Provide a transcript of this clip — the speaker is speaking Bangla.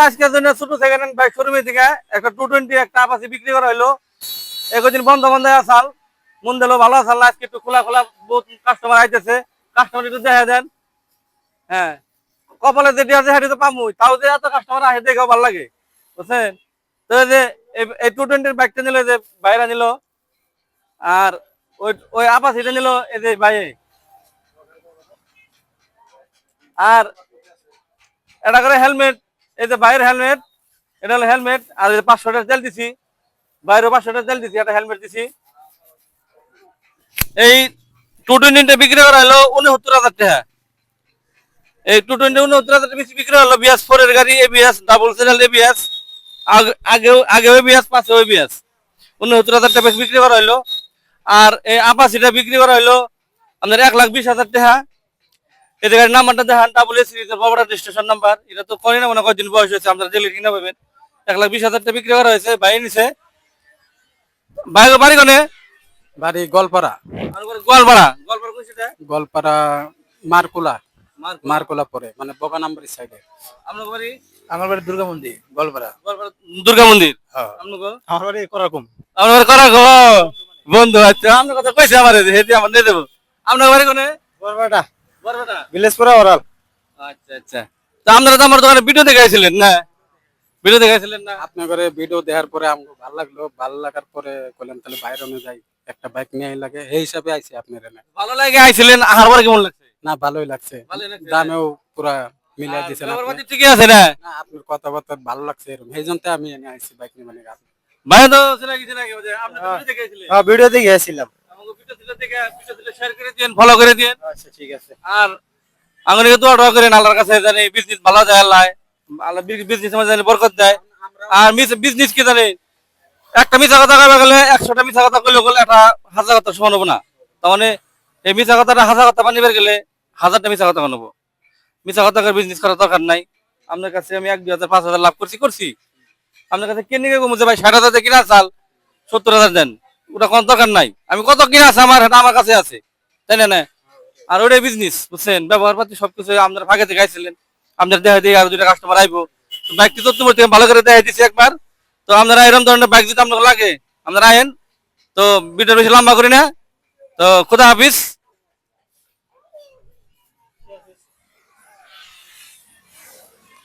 আজকের জন্য ছোট সেকেন্ড হ্যান্ড বাইক শোরুমে থেকে একটা 220 একটা আপাসি বিক্রি করা হলো। একদিন বন্ধ বন্ধ আসাল মন দিল ভালো আসাল, আজকে একটু খোলা খোলা বহুত কাস্টমার আইতেছে। কাস্টমার একটু দেখা দেন। হ্যাঁ, কপালে যেটি আছে সেটি তো পামুই, তাও যে এত কাস্টমার আসে দেখেও ভালো লাগে, বুঝছেন? তো যে এই 220 বাইকটা নিল, যে বাইরা নিল, আর ওই ওই আপাসিটা নিল এই যে ভাই। আর এটা করে হেলমেট, এই যে বাইরের হেলমেট, এটা হলো হেলমেট। আর 500 টাকা তেল দিছি, বাইরে 500 টাকা তেল দিছি, একটা হেলমেট দিছি। এই 220 বিক্রি করা হলো 69,000 টাকা। এই 220 69,000 বেশি বিক্রি হলো। বিএস 4 এর গাড়ি, এবিএস ডাবল চ্যানেল এবিএস, আগেও এবিএস, পাশেও এবিএস। 69,000 টাকা বেশি বিক্রি করা হলো। আর এই আপাসিটা বিক্রি করা হলো আপনার 1,20,000 টাকা। এই গাড়ির নাম্বারটা দেখান, ডাবল এসি বাবুরা রেজিস্ট্রেশন নাম্বার। এটা তো করি না মনে কয়দিন বয়স হয়েছে, আপনারা জেলে কিনা পাবেন। 1,20,000 টাকা বিক্রি করা হয়েছে। বাইরে নিছে বাড়ি কোনে? বাড়ি গোলপাড়া। গোয়ালপাড়া। গোয়ালপাড়া কোন সেটা? গোলপাড়া মারকুলা। মারকুলা পরে মানে বগানাম্বাড়ি সাইডে। আপনার বাড়ি? আমার বাড়ি দুর্গা মন্দির গোলপাড়া। গোয়ালপাড়া দুর্গা মন্দির। হ্যাঁ। আপনার? আমার বাড়ি কোরাকুম। আপনার বাড়ি করাকো বন্ধু। আচ্ছা, আপনার কথা কইছে আমারে, হেদি আমার দিয়ে দেবো। আপনার বাড়ি কোনে? গোলপাড়া বরবাটা। ভিলেজপুরা ওরাল। আচ্ছা আচ্ছা। তো আপনারা তো আমার দোকানে ভিডিও দেখাইছিলেন না? ভিডিও দেখাইছিলেন না? আপনার ঘরে ভিডিও দেখার পরে আমাকে ভালো লাগলো, ভালো লাগার পরে কইলাম তাহলে বাইরে যাই, একটা বাইক নিয়ে লাগে, এই হিসাবে আইছি আপনার এনে। ভালো লাগে আইছিলেন, আহার পরে কেমন লাগছে? না ভালোই লাগছে, ভালোই লাগছে। দামেও পুরা মিলাই দিছেন আপনি। ব্যবহারপাতি ঠিকই আছে না? না আপনার কথাবার্তা ভালো লাগছে, এরকম এই জন্য আমি এনে আইছি বাইক নিয়ে মানে। ভাই তো সেটা কিছু না, যে আপনি তো ভিডিও দেখাইছিলেন। হ্যাঁ ভিডিও দেখে আসছিলাম। আমাকে ভিডিও শেয়ার করে দিন, ফলো করে দিন। আচ্ছা ঠিক আছে। আর আঙুলিকে দোয়া করেন আল্লাহর কাছে, জানি বিজনেস ভালো যায়। আল্লাহ আল্লাহ বিজনেস মধ্যে জানি বরকত দেয়। আর বিজনেস কি জানেন, একটা মিথ্যা কথা কইবা গেলে 100টা মিথ্যা কথা কইলে একটা 1000 কথা সমান হবো না। তার মানে এই মিথ্যা কথাটা 1000 কথা বানিয়ে গেলে 1000টা মিথ্যা কথা বানাবো। মিথ্যা কথা করে বিজনেস করার দরকার নাই। আপনার কাছে আমি 1 2 হাজার 5,000 লাভ করছি। আপনার কাছে কেন নিয়ে কমছে ভাই? 60,000 দিয়ে কিনা চাল 70,000 দেন, ওটা কোনো দরকার নাই। আমি কত কিনা আছে আমার, এটা আমার কাছে আছে, তাই না? আর ওটাই বিজনেস, বুঝছেন? ব্যবহার পাতি সবকিছু আপনারা ভাগে থেকে আইছিলেন। আপনার দেখা দিয়ে আরো 2টা কাস্টমার আইবো। তো বাইকটি তো তোমার থেকে ভালো করে দেখা দিচ্ছি একবার। তো আপনারা এরকম ধরনের বাইক যদি আপনাকে লাগে, আপনারা আইন। তো ভিডিও বেশি লম্বা করি না। তো খুদা হাফিজ।